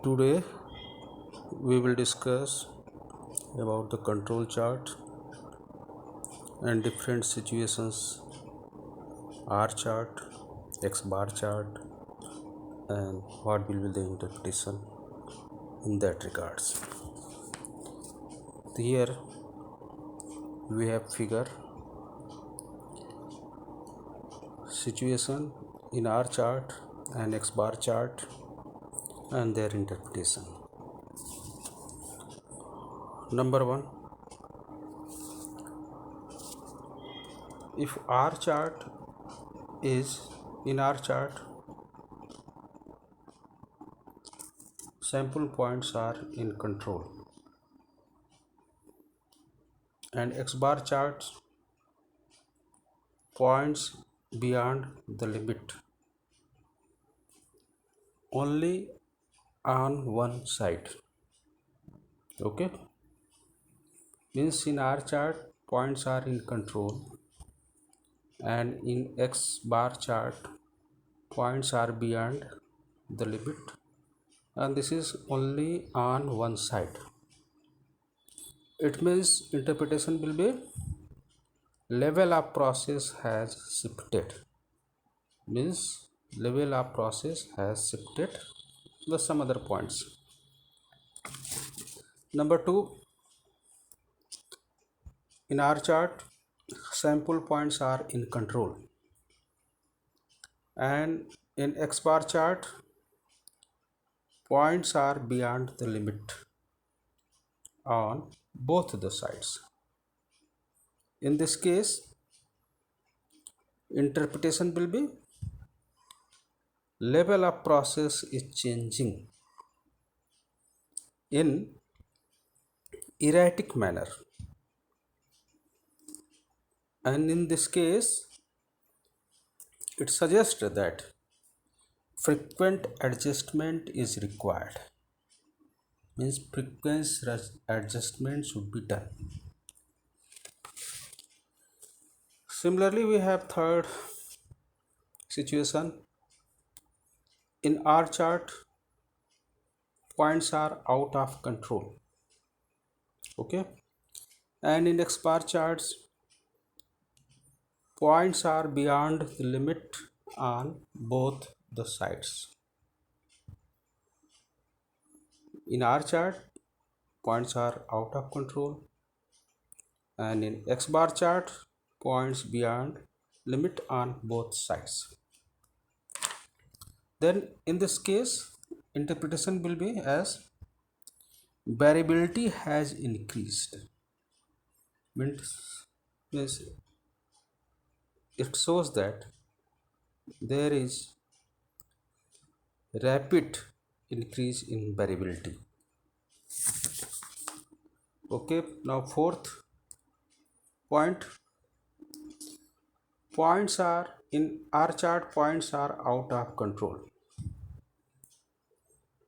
Today we will discuss about the control chart and different situations, R chart, X bar chart, and what will be the interpretation in that regards. Here we have figure situation in R chart and X bar chart and their interpretation. Number one, if R chart is in R chart, sample points are in control, and X bar charts points beyond the limit only on one side. Okay, means in R chart points are in control, and in X bar chart points are beyond the limit, and this is only on one side. It means interpretation will be level of process has shifted, means level of process has shifted the some other points. Number two, in R chart sample points are in control, and in X bar chart points are beyond the limit on both the sides. In this case, interpretation will be level of process is changing in erratic manner, and in this case it suggests that frequent adjustment is required, means frequency adjustment should be done. Similarly, we have third situation. In R chart points are out of control, okay, and in X bar charts points are beyond the limit on both the sides. In R chart points are out of control, and in X bar chart points beyond limit on both sides. Then in this case interpretation will be as variability has increased, means it shows that there is rapid increase in variability. Okay, now fourth point, points are in R chart points are out of control,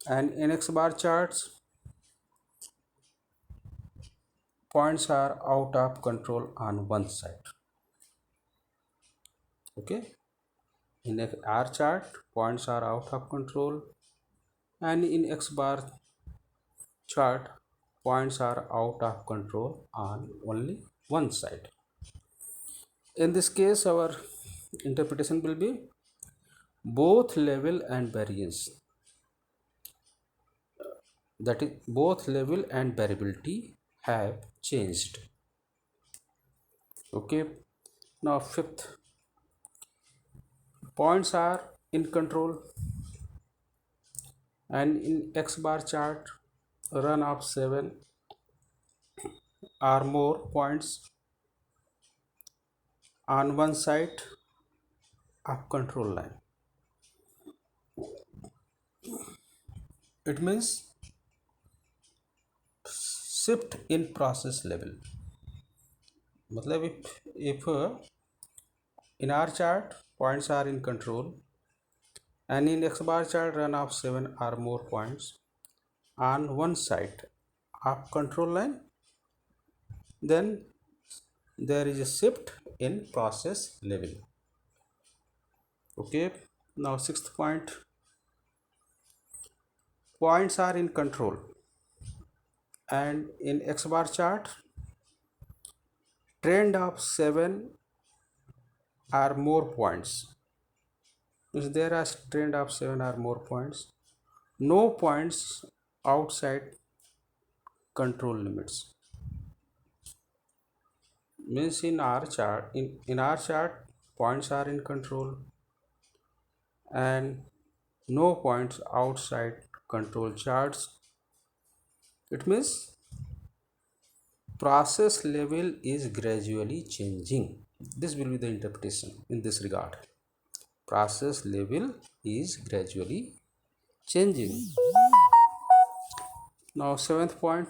and in X bar charts points are out of control on one side. Okay, in R chart points are out of control, and in X bar chart points are out of control on only one side. In this case our interpretation will be both level and variance, that is both level and variability have changed. Okay, now fifth, points are in control, and in X bar chart run of 7 or more points on one side of control line. It means shift in process level. मतलब if in R chart points are in control, and in X bar chart run of 7 or more points on one side of control line, then there is a shift in process level. Okay, now sixth point, points are in control, and in X bar chart trend of 7 or more points. If there are trend of 7 or more points, no points outside control limits. Means in our chart points are in control and no points outside control charts. It means process level is gradually changing. This will be the interpretation in this regard. Process level is gradually changing. Now seventh point,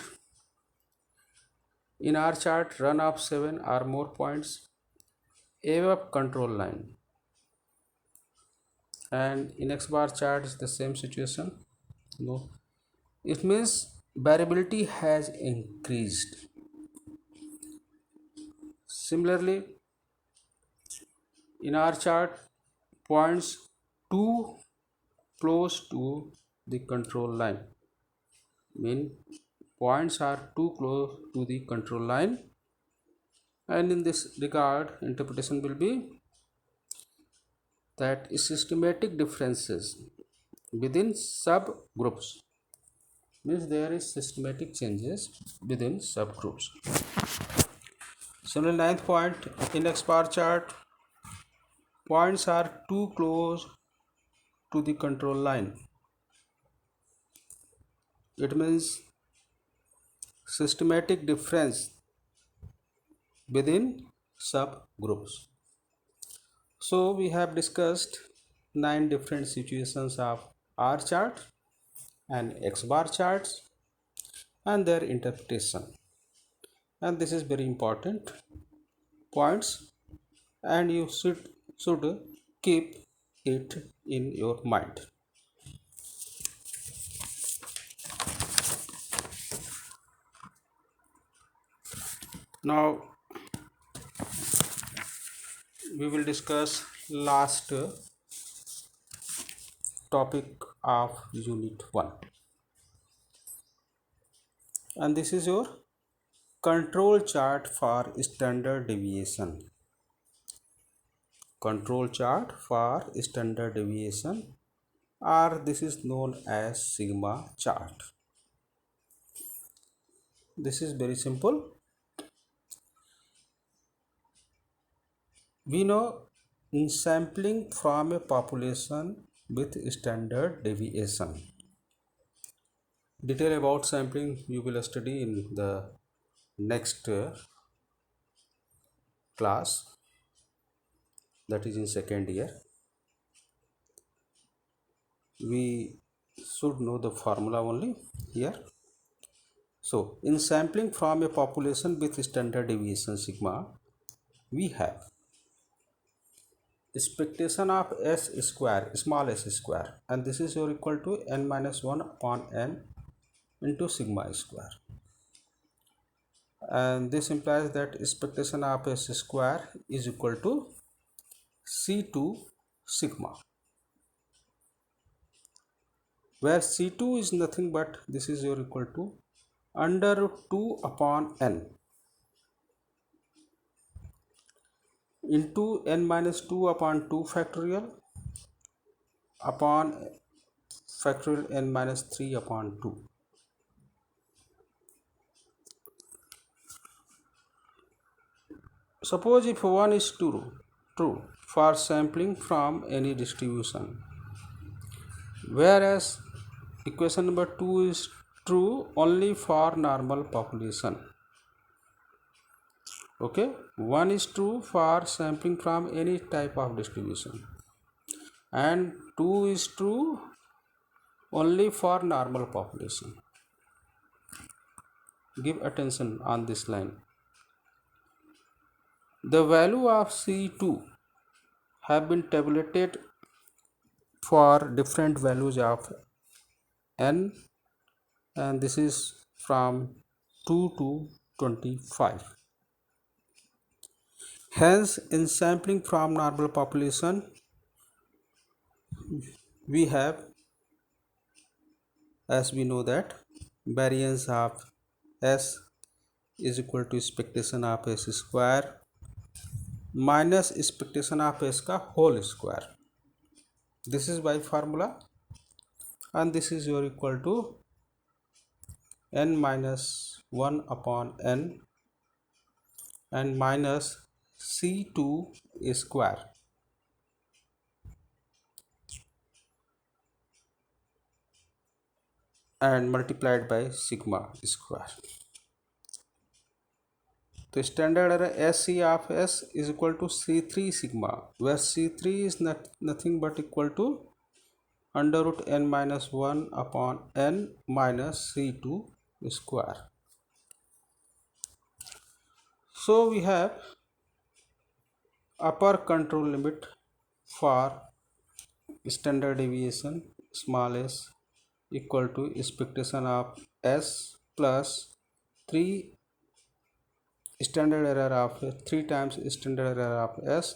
in our chart run of 7 or more points above control line, and in X bar chart is the same situation. No, it means variability has increased. Similarly, in our chart points too close to the control line, mean points are too close to the control line, and in this regard interpretation will be that systematic differences within subgroups, means there is systematic changes within subgroups. Similarly, ninth point, in X bar chart points are too close to the control line. It means systematic difference within subgroups. So we have discussed 9 different situations of R chart and X bar charts and their interpretation, and this is very important points, and you should keep it in your mind. Now we will discuss last topic of unit 1, and this is your control chart for standard deviation. Control chart for standard deviation, or this is known as sigma chart. This is very simple. We know in sampling from a population with standard deviation. Detail about sampling you will study in the next class, that is in second year. We should know the formula only here. So in sampling from a population with standard deviation sigma, we have expectation of s square, small s square, and this is your equal to n minus 1 upon n into sigma square, and this implies that expectation of s square is equal to c2 sigma, where c2 is nothing but this is your equal to under root 2 upon n into n minus 2 upon 2 factorial upon factorial n minus 3 upon 2. Suppose if 1 is true for sampling from any distribution, whereas equation number 2 is true only for normal population. Okay, 1 is true for sampling from any type of distribution and 2 is true only for normal population. Give attention on this line. The value of C2 have been tabulated for different values of n, and this is from 2 to 25. Hence, in sampling from normal population, we have as we know that variance of S is equal to expectation of S square minus expectation of S का whole square. This is by formula, and this is your equal to n minus 1 upon n and minus C2 square and multiplied by sigma square. तो standard error S C of S is equal to C3 sigma, where C3 is nothing but equal to under root n minus 1 upon n minus C2 square. So we have upper control limit for standard deviation small s equal to expectation of s plus 3 standard error of 3 times standard error of s,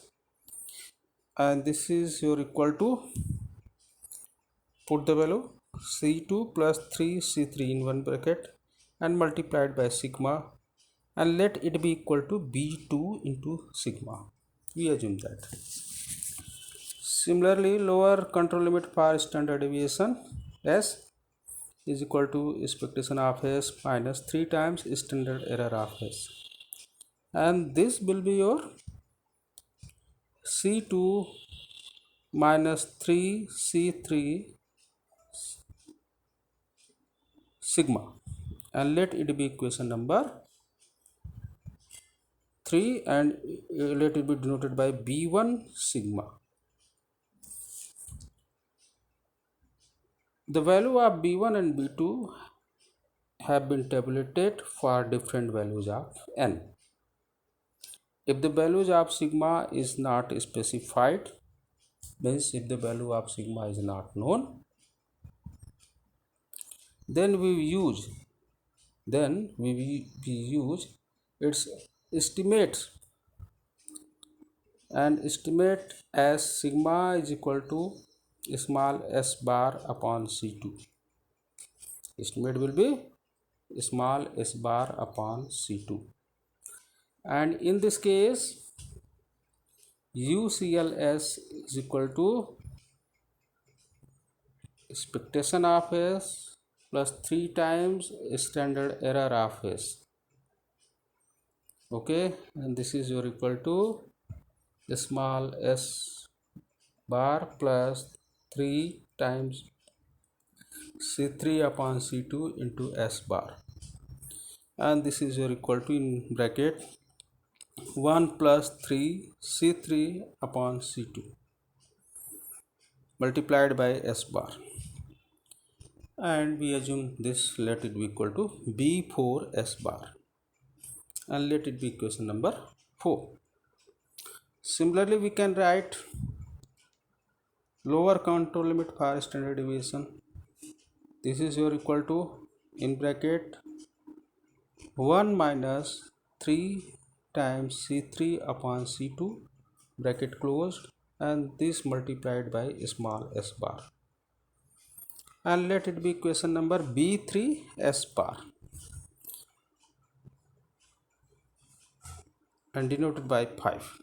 and this is your equal to, put the value C2 plus 3 C3 in one bracket and multiplied by sigma, and let it be equal to B2 into sigma. We assume that. Similarly, lower control limit for standard deviation S is equal to expectation of S minus 3 times standard error of S, and this will be your C2 minus 3 C3 sigma, and let it be equation number 3, and let it be denoted by B1 sigma. The value of B1 and B2 have been tabulated for different values of n. If the values of sigma is not specified, means if the value of sigma is not known, then we use its estimates, and estimate as sigma is equal to small s bar upon C2. Estimate will be small s bar upon C2, and in this case UCLS is equal to expectation of S plus 3 times standard error of S. Okay, and this is your equal to small s bar plus 3 times C3 upon C2 into S bar, and this is your equal to, in bracket, 1 plus 3 C3 upon C2 multiplied by S bar, and we assume this, let it be equal to B4 S bar, and let it be equation number 4. Similarly, we can write lower control limit for standard deviation. This is your equal to, in bracket, 1 minus 3 times C3 upon C2 bracket closed, and this multiplied by small s bar, and let it be equation number B3 S bar, and denoted by 5.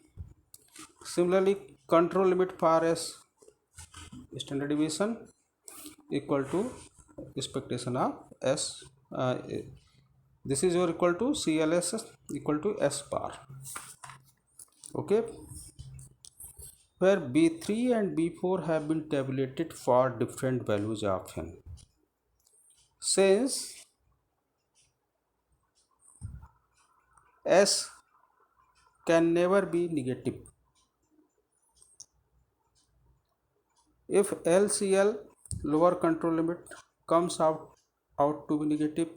Similarly, control limit for S standard deviation equal to expectation of S, this is your equal to CLS equal to S bar. Okay, where B3 and B4 have been tabulated for different values of n. Since S can never be negative, if LCL lower control limit comes out to be negative,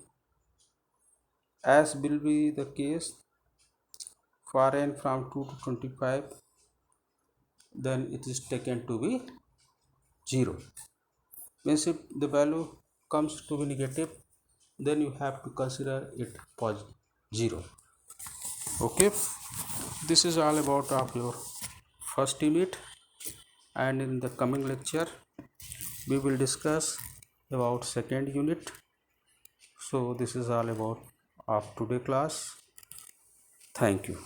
as will be the case for n from 2 to 25, then it is taken to be 0. Means if the value comes to be negative, then you have to consider it positive 0. Okay, this is all about of your first unit, and in the coming lecture we will discuss about second unit. So this is all about of today class. Thank you.